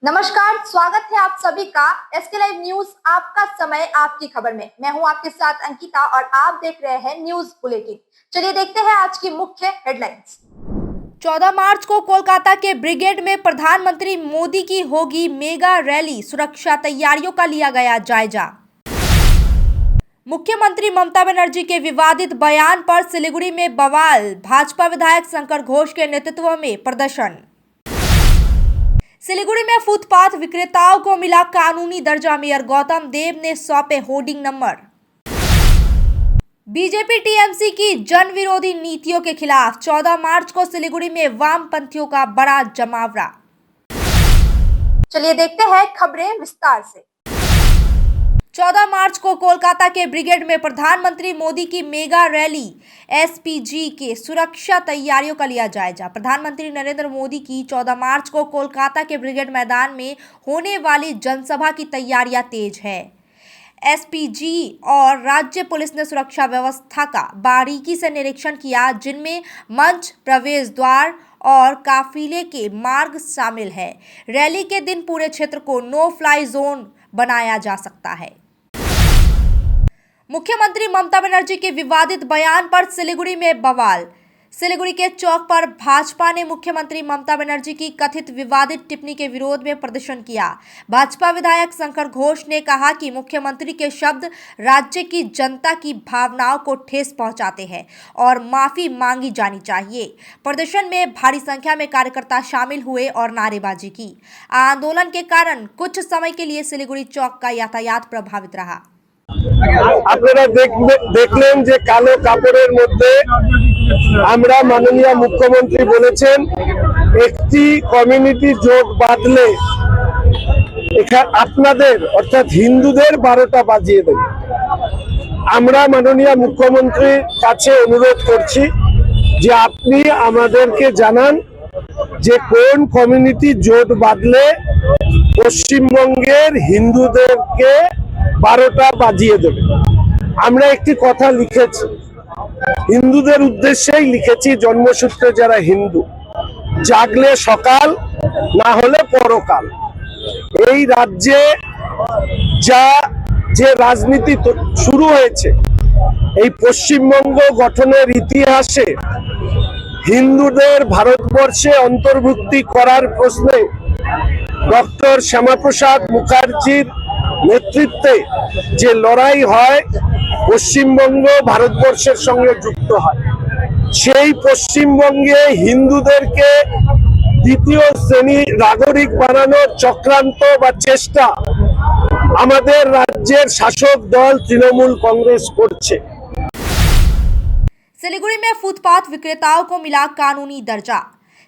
नमस्कार, स्वागत है आप सभी का एसके लाइव न्यूज। आपका समय आपकी खबर में। मैं हूं आपके साथ अंकिता और आप देख रहे हैं न्यूज बुलेटिन। चलिए देखते हैं आज की मुख्य हेडलाइंस। 14 मार्च को कोलकाता के ब्रिगेड में प्रधानमंत्री मोदी की होगी मेगा रैली, सुरक्षा तैयारियों का लिया गया जायजा। मुख्यमंत्री ममता बनर्जी के विवादित बयान पर सिलीगुड़ी में बवाल, भाजपा विधायक शंकर घोष के नेतृत्व में प्रदर्शन। सिलीगुड़ी में फुटपाथ विक्रेताओं को मिला कानूनी दर्जा, मेयर गौतम देव ने सौंपे होर्डिंग नंबर। बीजेपी टीएमसी की जन विरोधी नीतियों के खिलाफ 14 मार्च को सिलीगुड़ी में वामपंथियों का बड़ा जमावड़ा। चलिए देखते हैं खबरें विस्तार से। 14 मार्च को कोलकाता के ब्रिगेड में प्रधानमंत्री मोदी की मेगा रैली एसपीजी के सुरक्षा तैयारियों का लिया जायजा। प्रधानमंत्री नरेंद्र मोदी की 14 मार्च को कोलकाता के ब्रिगेड मैदान में होने वाली जनसभा की तैयारियां तेज है। एसपीजी और राज्य पुलिस ने सुरक्षा व्यवस्था का बारीकी से निरीक्षण किया, जिनमें मंच, प्रवेश द्वार और काफिले के मार्ग शामिल है। रैली के दिन पूरे क्षेत्र को नो फ्लाई जोन बनाया जा सकता है। मुख्यमंत्री ममता बनर्जी के विवादित बयान पर सिलीगुड़ी में बवाल। सिलीगुड़ी के चौक पर भाजपा ने मुख्यमंत्री ममता बनर्जी की कथित विवादित टिप्पणी के विरोध में प्रदर्शन किया। भाजपा विधायक शंकर घोष ने कहा कि मुख्यमंत्री के शब्द राज्य की जनता की भावनाओं को ठेस पहुंचाते हैं और माफी मांगी जानी चाहिए। प्रदर्शन में भारी संख्या में कार्यकर्ता शामिल हुए और नारेबाजी की। आंदोलन के कारण कुछ समय के लिए सिलीगुड़ी चौक का यातायात प्रभावित रहा। আপনারা দেখলেন যে কালো কাপড়ের মধ্যে আমরা মাননীয় মুখ্যমন্ত্রী বলেছেন একটি কমিউনিটি জোট বাঁধলে আপনাদের অর্থাৎ হিন্দুদের 12টা বাজিয়ে দেবে। আমরা মাননীয় মুখ্যমন্ত্রীর কাছে অনুরোধ করছি যে আপনি আমাদেরকে জানান যে কোন কমিউনিটি জোট বাঁধলে পশ্চিমবঙ্গের হিন্দুদেরকে 12টা বাজিয়ে দেবে। আমরা একটি কথা লিখেছি, হিন্দুদের উদ্দেশ্যেই লিখেছি, জন্মসূত্রে যারা হিন্দু, জাগলে সকাল, না হলে পরকাল। এই রাজ্যে যে রাজনীতি শুরু হয়েছে, এই পশ্চিমবঙ্গ গঠনের ইতিহাসে হিন্দুদের ভারতবর্ষে অন্তর্ভুক্তি করার প্রশ্নে ডক্টর শ্যামাপ্রসাদ মুখার্জির নেতৃত্বে যে লড়াই হয়, পশ্চিমবঙ্গ ভারতবর্ষের সঙ্গে যুক্ত হয়। সেই পশ্চিমবঙ্গে হিন্দুদেরকে দ্বিতীয় শ্রেণী নাগরিক বানানোর চক্রান্ত বা চেষ্টা আমাদের রাজ্যের শাসক দল তৃণমূল কংগ্রেস করছে। सिलीगुड़ी में फुटपाथ विक्रेताओं को मिला कानूनी दर्जा।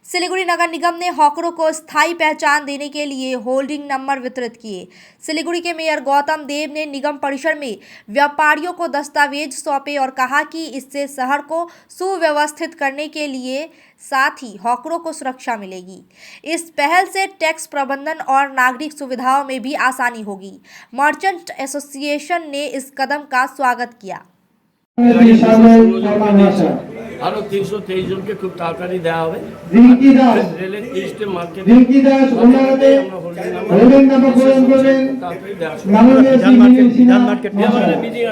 सिलीगुड़ी नगर निगम ने हॉकरों को स्थायी पहचान देने के लिए होल्डिंग नंबर वितरित किए। सिलीगुड़ी के मेयर गौतम देव ने निगम परिसर में व्यापारियों को दस्तावेज सौंपे और कहा कि इससे शहर को सुव्यवस्थित करने के लिए साथ ही हॉकरों को सुरक्षा मिलेगी। इस पहल से टैक्स प्रबंधन और नागरिक सुविधाओं में भी आसानी होगी। मर्चेंट एसोसिएशन ने इस कदम का स्वागत किया। আরো 323 জনকে খুব তাড়াতাড়ি দেওয়া হবে। রেলের 30টে মার্কেট মিটিং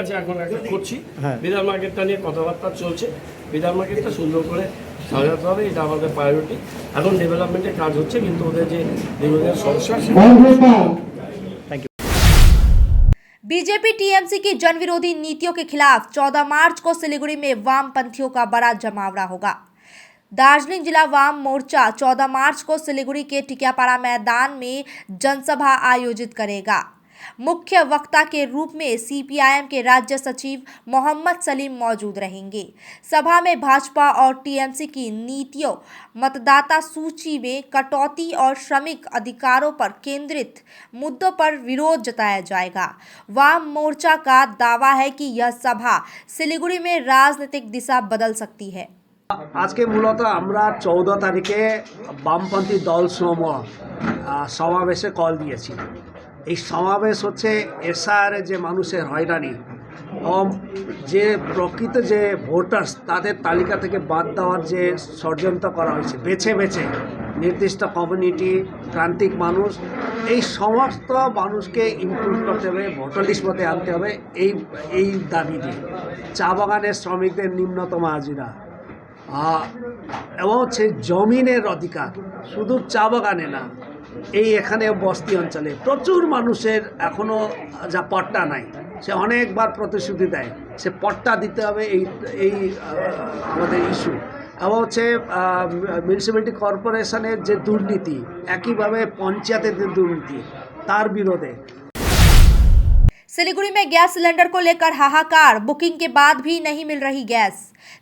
আছে, এখন করছি। বিধান মার্কেটটা নিয়ে কথাবার্তা চলছে। বিধান মার্কেটটা সুন্দর করে সাজাতে হবে, এটা আমাদের প্রায়োরিটি। এখন ডেভেলপমেন্টের কাজ হচ্ছে, কিন্তু ওদের যে দীর্ঘদিনের সমস্যা। बीजेपी टीएमसी की जन विरोधी नीतियों के खिलाफ 14 मार्च को सिलीगुड़ी में वामपंथियों का बड़ा जमावड़ा होगा। दार्जिलिंग जिला वाम मोर्चा 14 मार्च को सिलीगुड़ी के टिकियापाड़ा मैदान में जनसभा आयोजित करेगा। मुख्य वक्ता के रूप में सीपीआईएम के राज्य सचिव मोहम्मद सलीम मौजूद रहेंगे। सभा में भाजपा और टीएमसी की नीतियों, मतदाता सूची में कटौती और श्रमिक अधिकारों पर केंद्रित मुद्दों पर विरोध जताया जाएगा। वाम मोर्चा का दावा है कि यह सभा सिलीगुड़ी में राजनीतिक दिशा बदल सकती है। आज के मूलत আমরা 14 তারিখে বামপন্থী দল সমূহ সমাবেশে কল দিয়েছি। এই সমাবেশ হচ্ছে এসআর যে মানুষের হয়রানি যে প্রকৃত যে ভোটার্স তাদের তালিকা থেকে বাদ দেওয়ার যে ষড়যন্ত্র করা হয়েছে, বেছে বেছে নির্দিষ্ট কমিউনিটি, প্রান্তিক মানুষ, এই সমস্ত মানুষকে ইনক্লুড করতে হবে, ভোটার লিস্ট মধ্যে আনতে হবে। এই দাবি নিয়ে চা বাগানের শ্রমিকদের নিম্নতম হাজিরা এবং হচ্ছে জমিনের অধিকার, শুধু চা বাগানে না, এখানে বস্তি অঞ্চলে প্রচুর মানুষের এখনও যা পট্টা নাই, সে অনেকবার প্রতিশ্রুতি দেয়, সে পট্টা দিতে হবে। এই আমাদের ইস্যু। এবং হচ্ছে মিউনিসিপ্যালিটি কর্পোরেশনের যে দুর্নীতি, একইভাবে পঞ্চায়েতের যে দুর্নীতি, তার বিরোধে। सिलीगुड़ी में गैस सिलेंडर को लेकर हाहाकार, बुकिंग के बाद भी नहीं मिल रही गैस।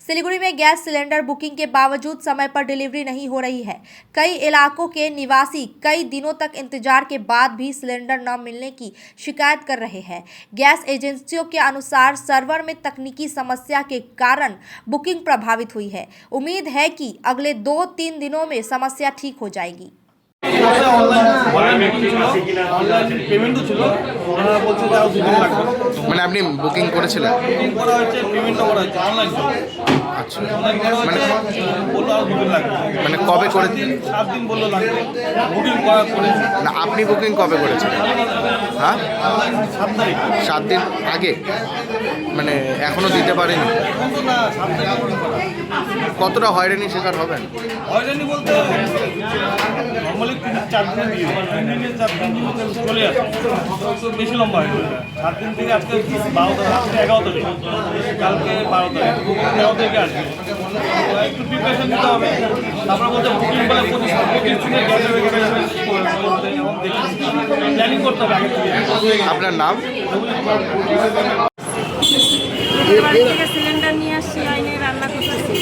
सिलीगुड़ी में गैस सिलेंडर बुकिंग के बावजूद समय पर डिलीवरी नहीं हो रही है। कई इलाकों के निवासी कई दिनों तक इंतजार के बाद भी सिलेंडर न मिलने की शिकायत कर रहे हैं। गैस एजेंसियों के अनुसार सर्वर में तकनीकी समस्या के कारण बुकिंग प्रभावित हुई है। उम्मीद है कि अगले 2-3 दिनों में समस्या ठीक हो जाएगी। পেমেন্টও ছিল, ওনারা বলছে যে আরো 2 দিন লাগবে। মানে আপনি বুকিং করেছিলেন? বুকিং করা হয়েছে, পেমেন্টও করা হয়েছে অনলাইন। আচ্ছা, অনলাইন করা হয়েছে, বললো আরো 2 দিন লাগবে। মানে কবে করে? 7 দিন বললো লাগবে। বুকিং করা করেছে না, আপনি বুকিং কবে করেছিলেন? হ্যাঁ, 7 তারিখ। 7 দিন আগে, মানে এখনো দিতে পারেনি। এখন তো না, 7 তারিখ বুকিং করা। কতটা হয়রানি শিকার হবেন? হয়রানি বলতে নর্মালি 3-4 দিনে দিয়ে দেয়, 3 দিনে 4 দিন চলে আসে, তো বেশি লম্বা হয়ে যায়। 7 দিন থেকে আজকে 12 তারিখ, 11 তারিখ, কালকে 12 তারিখ, 13 তারিখে আসবে। তো একটু প্রিপারেশন নিতে হবে। তারপরে বলতে বুকিং বলে 25 দিনের গ্যাস হয়ে গেছে, এবং প্ল্যানিং করতে হবে আগে থেকে। আপনার নাম? বাড়ি থেকে সিলিন্ডার নিয়ে আসছি, আইনে রান্না করতেছি।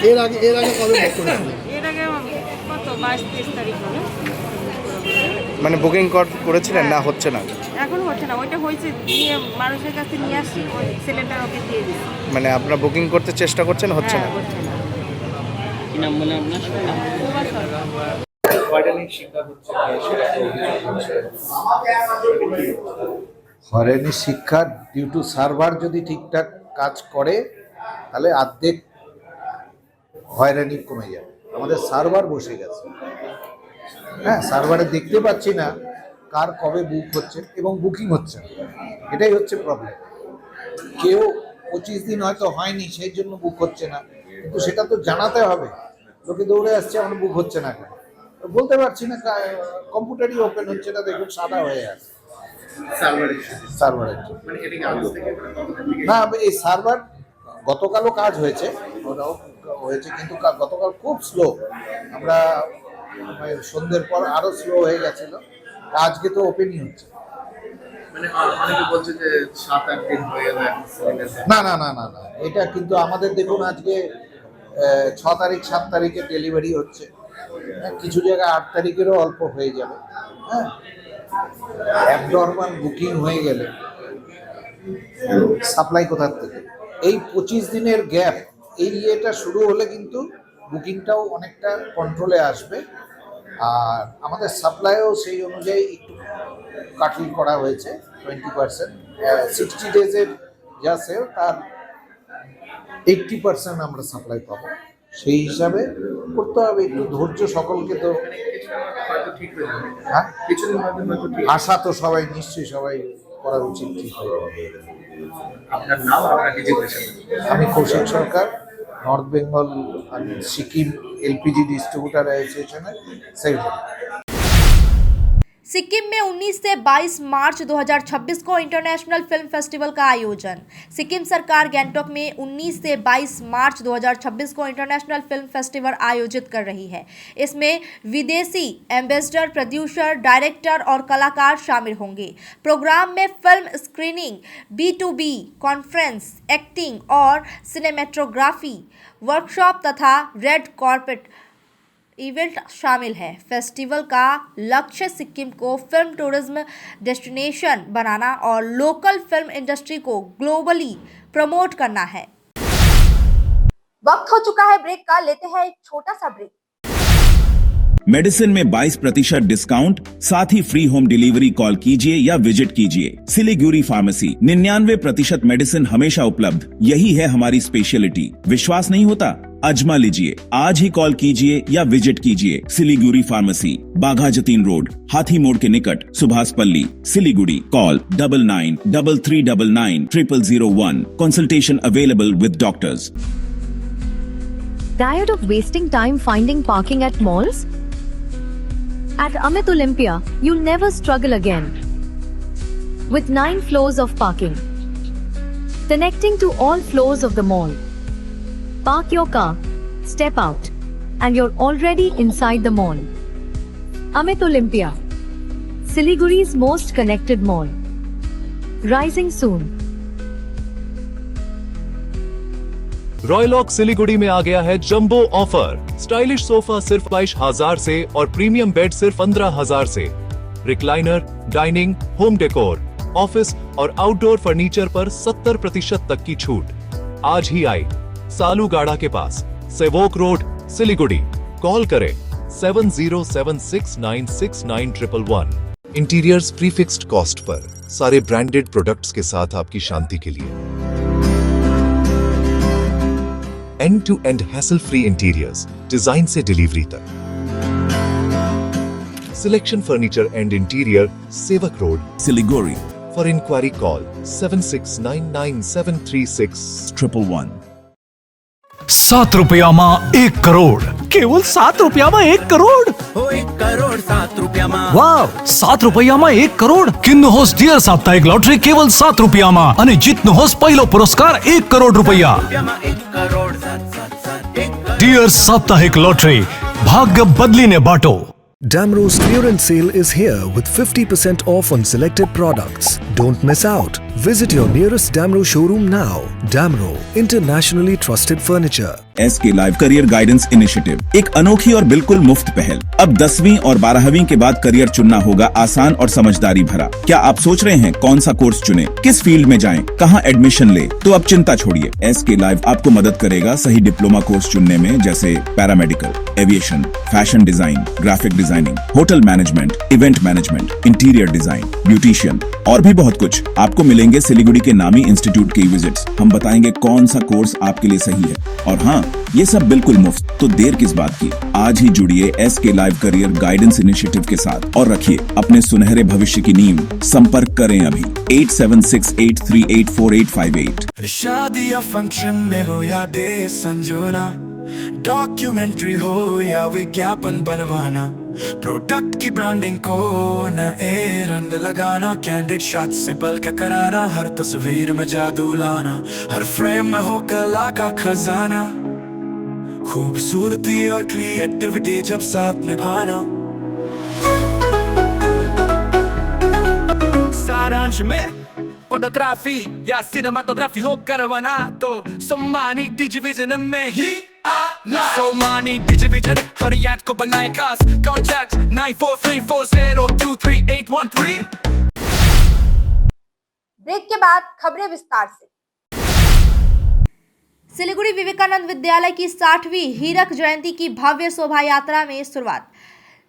এর আগে কবে বুক করেছিলেন? এর আগে কত 22-23 তারিখ হবে। মানে বুকিং করেছিলেন না হচ্ছে না? এখন হচ্ছে না, ওইটা হয়েছে, নিয়ে মানুষের কাছে নিয়ে আসছি, ওই সিলিন্ডার ওকে দিয়ে দিচ্ছি। মানে আপনারা বুকিং করতে চেষ্টা করছেন, হচ্ছে না? হচ্ছে না। কি নাম বলে আপনার? তোমার সরকার। হয়রানির শিক্ষা ডিউ টু সার্ভার যদি ঠিকঠাক কাজ করে তাহলে অর্ধেক হয়রানি কমে যাবে। আমাদের সার্ভার বসে গেছে, হ্যাঁ, সার্ভারে দেখতে পাচ্ছি না কার কবে বুক হচ্ছে এবং বুকিং হচ্ছে না, এটাই হচ্ছে প্রবলেম। কেউ 25 দিন হয়তো হয়নি, সেই জন্য বুক হচ্ছে না, কিন্তু সেটা তো জানাতে হবে। লোকে দৌড়ে আসছে, আমার বুক হচ্ছে না কেন বলতে পারছি না। কম্পিউটারই ওপেন হচ্ছে না, দেখুন সাদা হয়ে আছে সার্ভারের জন্য। না, এই সার্ভার গতকালও কাজ হয়েছে, ওরাও হয়েছে, কিন্তু গতকাল খুব স্লো। আমরা সন্ধ্যের পর আরো স্লো হয়ে গেছিল, আজকে তো ওপেনই হচ্ছে। না না না না না, এটা কিন্তু আমাদের দেখুন আজকে 6 তারিখ 7 তারিখে ডেলিভারি হচ্ছে, কিছু জায়গায় 8 তারিখেরও অল্প হয়ে যাবে। হ্যাঁ, অ্যাবনর্মাল বুকিং হয়ে গেলে সাপ্লাই কোথার থেকে? এই 25 দিনের গ্যাপ, এই ইয়েটা শুরু হলে কিন্তু বুকিংটাও অনেকটা কন্ট্রোলে আসবে। আর আমাদের সাপ্লাইও সেই অনুযায়ী একটু কাটিং করা হয়েছে 20%। 60 ডেজের যা সেল, তার 80% আমরা সাপ্লাই পাবো। সেই হিসাবে করতে হবে, একটু ধৈর্য সকলকে। তো হ্যাঁ, আশা তো সবাই, নিশ্চয়ই সবাই করা উচিত, ঠিক হয়ে যাবে। আপনার নাম? আমি Kaushik Sarkar, north Bengal Sikkim LPG distributor অ্যাসোসিয়েশনের সেক্রেটারি। सिक्किम में 19 से 22 मार्च 2026 को इंटरनेशनल फिल्म फेस्टिवल का आयोजन। सिक्किम सरकार गैंगटॉक में 19 से 22 मार्च 2026 को इंटरनेशनल फिल्म फेस्टिवल आयोजित कर रही है। इसमें विदेशी एम्बेसडर, प्रोड्यूसर, डायरेक्टर और कलाकार शामिल होंगे। प्रोग्राम में film screening, B2B conference, acting और सिनेमेटोग्राफी वर्कशॉप तथा रेड कार्पेट इवेंट शामिल है। फेस्टिवल का लक्ष्य सिक्किम को फिल्म टूरिज्म डेस्टिनेशन बनाना और लोकल फिल्म इंडस्ट्री को ग्लोबली प्रमोट करना है। वक्त हो चुका है ब्रेक का, लेते हैं एक छोटा सा ब्रेक। मेडिसिन में 22% डिस्काउंट, साथ ही फ्री होम डिलीवरी। कॉल कीजिए या विजिट कीजिए सिलीगुड़ी फार्मेसी। 99% मेडिसिन हमेशा उपलब्ध, यही है हमारी स्पेशलिटी। विश्वास नहीं होता आजमा लीजिए। आज ही कॉल कीजिए या विजिट कीजिए सिलीगुड़ी फार्मेसी, बाघा जतीन रोड, हाथी मोड़ के निकट, सुभाष पल्ली, Siliguri. Call 9933990001। Consultation available with doctors. Tired of wasting time finding parking at malls? At Amit Olympia, you'll never struggle again. With 9 floors of parking, connecting to all floors of the mall. Park your car, step out, and you're already inside the mall. Amit Olympia, Siliguri's most connected mall. Rising soon. Royal Oak Siliguri में आ गया है jumbo offer. Stylish sofa सिर्फ 22,000 से और premium bed सिर्फ 15,000 से। Recliner, dining, home decor, office और आउटडोर फर्नीचर पर 70% तक की छूट। आज ही आए सालूगाड़ा के पास, सेवोक रोड, सिलीगुड़ी। कॉल करें 7076969111। इंटीरियर्स प्रीफिक्स्ड कॉस्ट पर, सारे ब्रांडेड प्रोडक्ट्स के साथ आपकी शांति के लिए। End-to-end hassle-free interiors, डिजाइन से डिलीवरी तक। Selection Furniture and Interior, सेवक road, Siliguri. For inquiry call 7699736111। 7 रुपयामा 1 crore, केवल 7 रुपयामा 1 करोड़। 1 करोड़ 7 रुपयामा। वाव, 7 रुपयामा 1 करोड़। किन्नुहोस् डियर साप्ताहिक लॉटरी केवल 7 रुपयामा अनि जित्नुहोस् पहिलो पुरस्कार 1 करोड़ रुपैयाँ। डियर साप्ताहिक लॉटरी, भाग्य बदलिने बाटो। Damro's clearance sale is here with 50% off on selected products. Don't miss out. Visit your nearest Damro showroom now. Damro, internationally trusted furniture. SK live career guidance initiative, एक अनोखी और बिल्कुल मुफ्त पहल। अब 10वीं और 12वीं के बाद करियर चुनना होगा आसान और समझदारी भरा। क्या आप सोच रहे हैं कौन सा कोर्स चुने, किस फील्ड में जाएं, कहां एडमिशन ले? तो अब चिंता छोड़िए, SK लाइव आपको मदद करेगा सही डिप्लोमा कोर्स चुनने में, जैसे paramedical, aviation, fashion design, graphic designing, hotel management, event management, interior design, beautician और भी बहुत कुछ। आपको मिलेंगे सिलीगुड़ी के नामी इंस्टीट्यूट की विजिट्स। हम बताएंगे कौन सा कोर्स आपके लिए सही है, और हाँ, ये सब बिल्कुल मुफ्त। तो देर किस बात की, आज ही जुड़िए SK live career guidance initiative के साथ और रखिए अपने सुनहरे भविष्य की नींव। संपर्क करें अभी 8768384858। शादी या फंक्शन में हो या डे संजोना, डॉक्यूमेंट्री हो या विज्ञापन बनवाना, प्रोडक्ट की ब्रांडिंग को न रंग लगाना, कैंडिड शॉट से बल्कि कराना, हर तस्वीर में जादू लाना, हर फ्रेम में हो कला का खजाना, खूबसूरती और क्रिएटिविटी जब साथ निभाना। सारांश में फोटोग्राफी या सिनेमाटोग्राफी हो करवाना, तो सम्मानी डिजिविजन में ही आना। सम्मानी डिजिविजन फरियाद को बनाए खास, कॉन्टैक्ट 9434023813। ब्रेक के बाद खबरें विस्तार से। सिलीगुड़ी विवेकानंद विद्यालय की 60वीं हीरक जयंती की भव्य शोभा यात्रा में शुरुआत।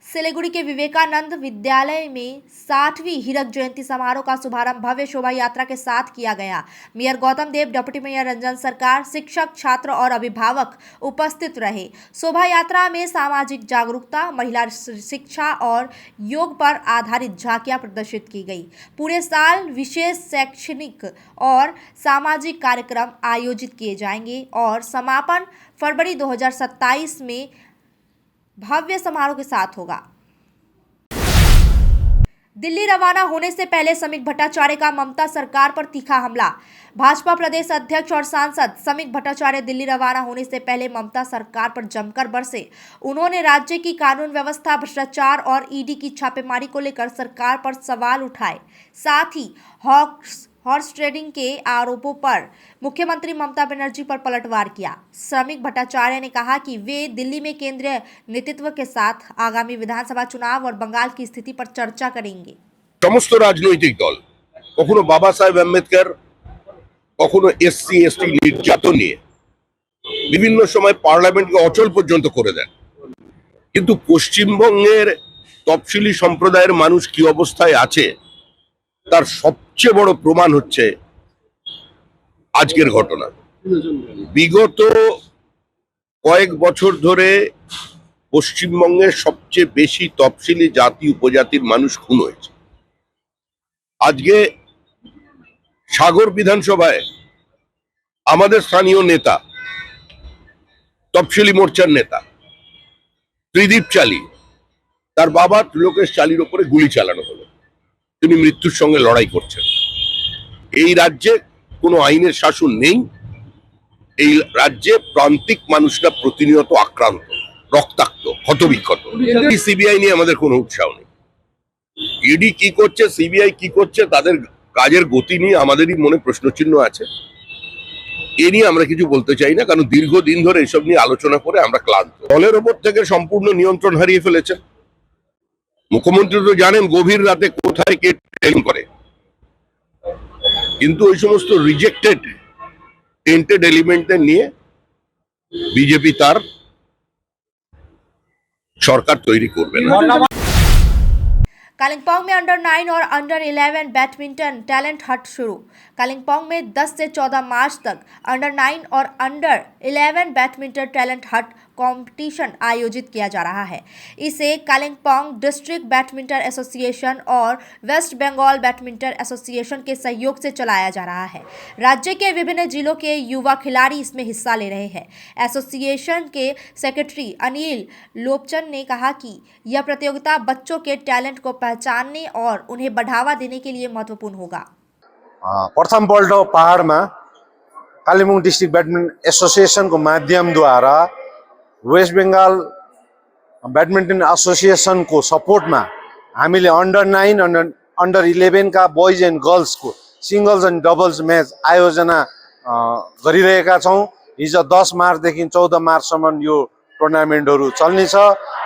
सिलीगुड़ी के विवेकानंद विद्यालय में 60वीं हीरक जयंती समारोह का शुभारंभ भव्य शोभा यात्रा के साथ किया गया। मेयर गौतम देव, डिप्टी मेयर रंजन सरकार, शिक्षक, छात्र और अभिभावक उपस्थित रहे। शोभा यात्रा में सामाजिक जागरूकता, महिला शिक्षा और योग पर आधारित झांकियां प्रदर्शित की गई। पूरे साल विशेष शैक्षणिक और सामाजिक कार्यक्रम आयोजित किए जाएंगे और समापन फरवरी 2027 में भव्य समारोह के साथ होगा। दिल्ली रवाना होने से पहले समीक भट्टाचार्य का ममता सरकार पर तीखा हमला। भाजपा प्रदेश अध्यक्ष और सांसद समीक भट्टाचार्य दिल्ली रवाना होने से पहले ममता सरकार पर जमकर बरसे। उन्होंने राज्य की कानून व्यवस्था, भ्रष्टाचार और ईडी की छापेमारी को लेकर सरकार पर सवाल उठाए। साथ ही हॉर्स ट्रेडिंग के आरोपों पर मुख्यमंत्री ममता बनर्जी पर पलटवार किया। समीक भट्टाचार्य ने कहा कि वे दिल्ली में केंद्रीय नेतृत्व के साथ आगामी विधानसभा चुनाव और बंगाल की स्थिति पर चर्चा करेंगे। समस्त राजनैतिक दल कखनो बाबा साहेब आम्बेडकर, कखनो SC ST নির্যাতন নিয়ে বিভিন্ন সময় পার্লামেন্টকে অচল পর্যন্ত করে দেন, কিন্তু পশ্চিমবঙ্গের তফসিলি সম্প্রদায়ের মানুষ কি অবস্থায় আছে তার সবচেয়ে বড় প্রমাণ হচ্ছে আজকের ঘটনা। বিগত কয়েক বছর ধরে পশ্চিমবঙ্গের সবচেয়ে বেশি তফসিলি জাতি উপজাতির মানুষ খুন হয়েছে। আজকে সাগর বিধানসভায় আমাদের স্থানীয় নেতা, তফসিলি মোর্চার নেতা ত্রিদীপ চালি, তার বাবা ত্রিলোকেশ চালির ওপরে গুলি চালানো হলো। তিনি মৃত্যুর সঙ্গে লড়াই করছেন। এই রাজ্যে কোনো আইনের শাসন নেই। এই রাজ্যে প্রান্তিক মানুষরা প্রতিনিয়ত আক্রান্ত, রক্তাক্ত, ক্ষতবিক্ষত। সিবিআই নিয়ে আমাদের কোনো উৎসাহ নেই। ইডি কি করছে, সিবিআই কি করছে, তাদের কাজের গতি নিয়ে আমাদেরই মনে প্রশ্নচিহ্ন আছে। এ নিয়ে আমরা কিছু বলতে চাই না, কারণ দীর্ঘদিন ধরে এসব নিয়ে আলোচনা করে আমরা ক্লান্ত। দলের ওপর থেকে সম্পূর্ণ নিয়ন্ত্রণ হারিয়ে ফেলেছেন। মুখ্যমন্ত্রী তো জানেন গভীর রাতে কোথায় কে ট্রেন করে, কিন্তু ওই সমস্ত রিজেক্টেড টেন্টেড এলিমেন্টদের নিয়ে বিজেপি তার সরকার তৈরি করবে না। कालिम्पोंग में अंडर 9 और अंडर 11 बैडमिंटन टैलेंट हट शुरू। कालिम्पोंग में 10 से 14 मार्च तक अंडर 9 और अंडर 11 बैडमिंटन टैलेंट हट कंपटीशन आयोजित किया जा रहा है। इसे कालिम्पोंग डिस्ट्रिक्ट बैडमिंटन एसोसिएशन और वेस्ट बंगाल बैडमिंटन एसोसिएशन के सहयोग से चलाया जा रहा है। राज्य के विभिन्न जिलों के युवा खिलाड़ी इसमें हिस्सा ले रहे हैं। एसोसिएशन के सेक्रेटरी अनिल लोपचंद ने कहा कि यह प्रतियोगिता बच्चों के टैलेंट को पहचानने और उन्हें बढ़ावा देने के लिए महत्वपूर्ण होगा। प्रथमपल्ट पहाडमा कालिम्पोङ डिस्ट्रिक्ट ब्याडमिन्टन एसोसिएसनको माध्यमद्वारा वेस्ट बेङ्गाल ब्याडमिन्टन एसोसिएसनको सपोर्टमा हामीले अन्डर 9 अन्डर 11 का बोइज एन्ड गर्ल्सको सिङ्गल्स एन्ड डबल्स म्याच आयोजना गरिरहेका छौँ। हिजो 10 मार्चदेखि 14 मार्चसम्म यो टुर्नामेन्टहरू चल्नेछ।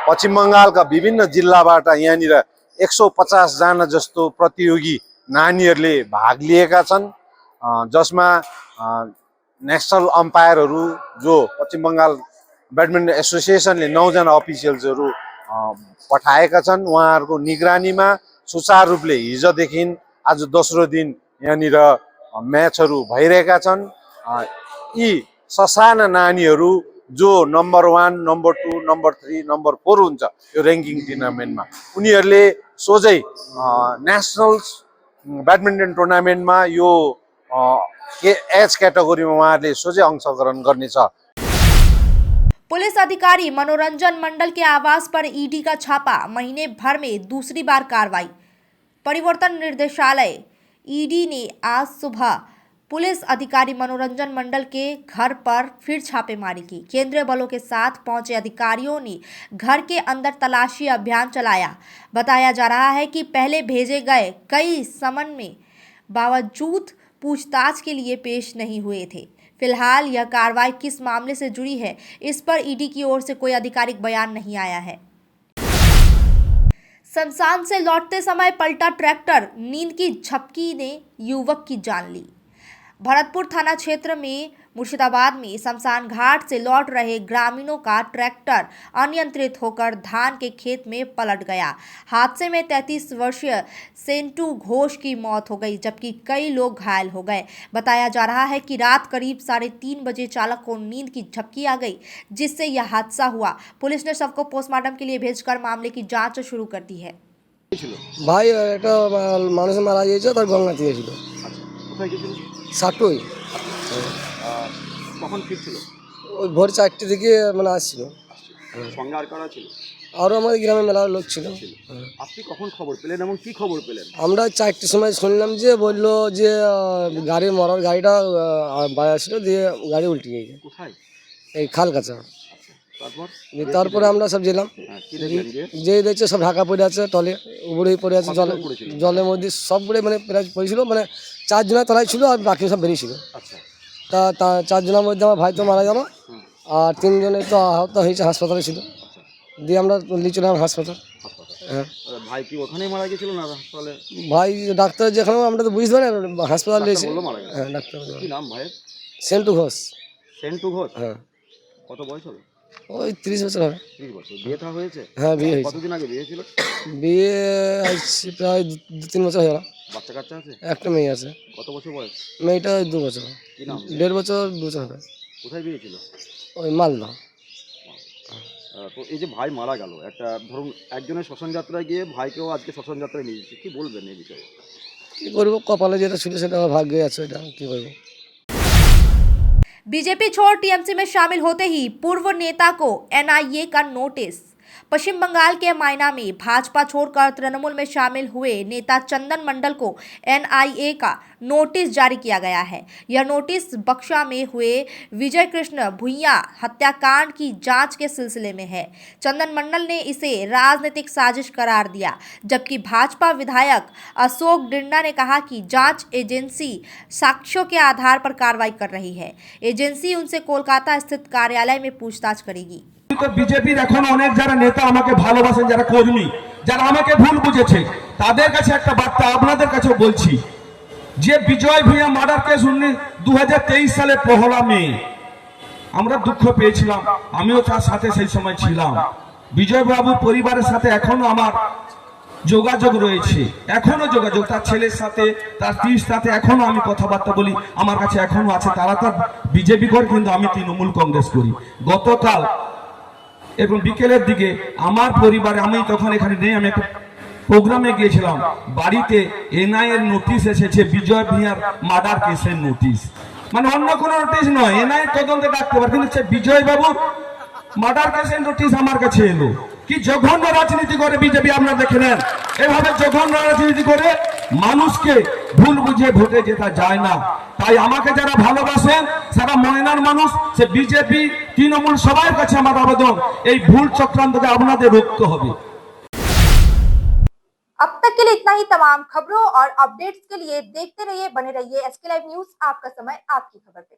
पश्चिम बङ्गालका विभिन्न जिल्लाबाट यहाँनिर 150 जना जस्तो प्रतियोगी नानीहरूले भाग लिएका छन्, जसमा नेसनल अम्पायरहरू जो पश्चिम बङ्गाल ब्याडमिन्टन एसोसिएसनले 9 जना अफिसियल्सहरू पठाएका छन्। उहाँहरूको निगरानीमा सुचारू रूपले हिजोदेखि आज दोस्रो दिन यहाँनिर म्याचहरू भइरहेका छन्। यी ससाना नानीहरू जो नम्बर 1, नम्बर 2, नम्बर 3, नम्बर 4 हुन्छ यो र्याङ्किङ टुर्नामेन्टमा, उनीहरूले सोझै नेसनल्स ब्याडमिन्टन टुर्नामेन्टमा यो एज क्याटेगोरीमा उहाँहरूले सोझै अंशग्रहण गर्नेछ। पुलिस अधिकारी मनोरंजन मंडल के आवास पर ईडी का छापा, महीने भर में दूसरी बार कार्रवाई। परिवर्तन निदेशालय ईडी ने आज सुबह पुलिस अधिकारी मनोरंजन मंडल के घर पर फिर छापेमारी की। केंद्रीय बलों के साथ पहुंचे अधिकारियों ने घर के अंदर तलाशी अभियान चलाया। बताया जा रहा है कि पहले भेजे गए कई समन में बावजूद पूछताछ के लिए पेश नहीं हुए थे। फिलहाल यह कार्रवाई किस मामले से जुड़ी है, इस पर ईडी की ओर से कोई आधिकारिक बयान नहीं आया है। शमशान से लौटते समय पलटा ट्रैक्टर, नींद की झपकी ने युवक की जान ली। भरतपुर थाना क्षेत्र में मुर्शिदाबाद में शमशान घाट से लौट रहे ग्रामीणों का ट्रैक्टर अनियंत्रित होकर धान के खेत में पलट गया। हादसे में 33 वर्षीय सेंटू घोष की मौत हो गई, जबकि कई लोग घायल हो गए। बताया जा रहा है कि रात करीब 3:30 बजे चालक को नींद की झपकी आ गई, जिससे यह हादसा हुआ। पुलिस ने शव को पोस्टमार्टम के लिए भेजकर मामले की जांच शुरू कर दी है। भाई একটা মানুষ মারা গিয়েছে, তার গঙ্গা দিয়েছিল। কোথায় গেছিল? সাটুই। কখন ফিরছিল? ওই ভোর 4টে থেকে মানে আসছিল। সঙ্গে আর কারা ছিল? আরও আমাদের গ্রামে মেলার লোক ছিল। আপনি কখন খবর পেলেন এবং কি খবর পেলেন? আমরা 4টের সময় শুনলাম যে বললো যে গাড়ি মরার গাড়িটা বাজা ছিল, দিয়ে গাড়ি উল্টে গিয়েছে। কোথায়? এই খালকাছা। তারপর তারপরে আমরা সব যেলাম, যে দেখছে সব ঢাকা পড়ে আছে, টলে উপরেই পড়ে আছে, জলের মধ্যে সবগুলো মানে প্রায় পড়েছিল, মানে 4 জনের তলায় ছিল আর বাকি সব বেরিয়েছিল। তা 4 জনের মধ্যে আমার ভাই তো মারা গেল, আর 3 জনের তো আহত হয়েছে, হাসপাতালে ছিল। দিয়ে আমরা নিয়েছিলাম হাসপাতাল। হ্যাঁ, ভাই কি ওখানেই মারা গেছিল না হাসপাতালে? ভাই ডাক্তার যেখানে, আমরা তো বুঝতে পারি হাসপাতাল নিয়েছি। হ্যাঁ, ডাক্তার। কি নাম ভাইয়ের? সেন্টু ঘোষ। সেন্টু ঘোষ? হ্যাঁ। কত বয়স হবে? ওই 30 বছর হবে। 30 বছর। বিয়ে থা হয়েছে? হ্যাঁ, বিয়ে হয়েছে। কতদিন আগে বিয়ে ছিল? বিয়ে আজকে প্রায় 2-3 বছর হয়ে গেল। বাচ্চা কাচ্চা আছে? একটা মেয়ে আছে। কত বছর বয়স? মেয়েটা 2 বছর। কি নাম? 1.5 বছর 2 বছর হবে। কোথায় বিয়ে ছিল? ওই মালদা। তো এই যে ভাই মারা গেল, একটা ধরুন একজনের শ্মশান যাত্রায় গিয়ে ভাইকেও আজকে শ্মশান যাত্রায় নিয়ে যাচ্ছে, কি বলবেন এই বিষয়ে? কী করবো, কপালে যেটা ছিল সেটা আমার ভাগ্যে আছে, এটা কী করবো। बीजेपी छोड़ टीएमसी में शामिल होते ही पूर्व नेता को एनआईए का नोटिस। पश्चिम बंगाल के मायना में भाजपा छोड़कर तृणमूल में शामिल हुए नेता चंदन मंडल को एनआईए का नोटिस जारी किया गया है। यह नोटिस बक्सा में हुए विजय कृष्ण भुइयां हत्याकांड की जांच के सिलसिले में है। चंदन मंडल ने इसे राजनीतिक साजिश करार दिया, जबकि भाजपा विधायक अशोक डिंडा ने कहा कि जांच एजेंसी साक्ष्यों के आधार पर कार्रवाई कर रही है। एजेंसी उनसे कोलकाता स्थित कार्यालय में पूछताछ करेगी। বিজেপির এখন অনেক যারা নেতা আমাকে ভালোবাসেন, যারা কর্মী, যারা আমাকে ভুল বুঝেছে, তাদের কাছে একটা বার্তা আপনাদের কাছেও বলছি যে বিজয় ভূঁইয়া মার্ডার কেস 2023 সালের 1 মে আমরা দুঃখ পেয়েছিলাম, আমিও তার সাথে সেই সময় ছিলাম। বিজয় বাবুর পরিবারের সাথে এখনো আমার যোগাযোগ রয়েছে, এখনো যোগাযোগ, তার ছেলের সাথে, তার স্ত্রীর সাথে এখনো আমি কথাবার্তা বলি, আমার কাছে এখনো আছে। তারা তো বিজেপি করে, কিন্তু আমি তৃণমূল কংগ্রেস করি। গতকাল এবং বিকেলের দিকে আমার পরিবারে, আমি তখন এখানে নেই, আমি একটা প্রোগ্রামে গিয়েছিলাম, বাড়িতে এনআই এর নোটিশ এসেছে, বিজয় ভূঁইয়ার মার্ডার কেসের নোটিশ, মানে অন্য কোনো নোটিশ নয়, এনআই তদন্তে ডাকতে পারে, কিন্তু বিজয় বাবু মার্ডার কেসের নোটিশ আমার কাছে এলো। কি জঘন্য রাজনীতি করে বিজেপি, আপনারা দেখে নেন। এভাবে জঘন্য রাজনীতি করে মানুষকে ভুল বুঝে ভোটে যেতে যায় না। তাই আমাকে যারা ভালোবাসেন, সারা ময়নার মানুষ, সে বিজেপি তৃণমূল সবার কাছে আমার আবেদন, এই ভুল চক্রান্তকে আপনাদের রুখতে হবে। अब तक के लिए इतना ही। तमाम खबरों और अपडेट्स के लिए देखते रहिए, बने रहिए एसके लाइव न्यूज। आपका समय, आपकी खबर पे।